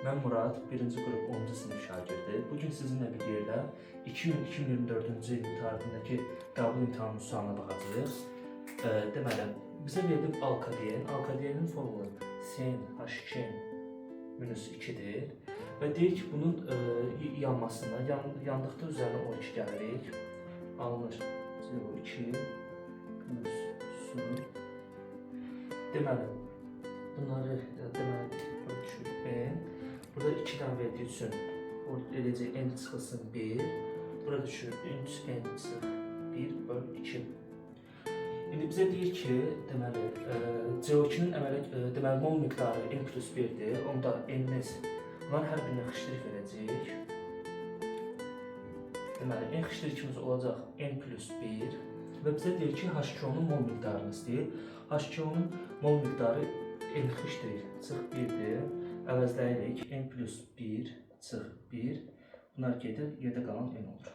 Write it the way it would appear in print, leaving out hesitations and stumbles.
Mən Murad, 1-ci qrup 10-cu sinif şagirdi. Bugün sizinlə bir yerdə 2024-cü il tarixindəki qəbul imtahanının sualına baxacağıq. Deməli, bizə verilib alkadein. Alkadeinin formulu CnH2-2-dir və deyir ki, bunun yanmasında, yandıqda üzərinə O2 gəlirik. Alınır CO2 plus su. Deməli, bunları bölüşür. Burada 2-dən verdiyi üçün eləcək n çıxılsın 1. Burada düşür 3n çıx 1 böl 2. İndi bizə deyir ki, deməli, CO2-nin deməli, mol miqdarı n plus 1-dir. Onda n-imiz, bunların hər birinə xışdırıq verəcək. Deməli, n xışdırıqımız olacaq n plus 1 və bizə deyir ki, H2O-nun mol miqdarını istəyir. H2O-nun mol miqdarı n xışdırıq çıx 1-dir. Əvəzləyirik n plus 1 çıx 1. Bunlar gedir, yerdə qalan n olur.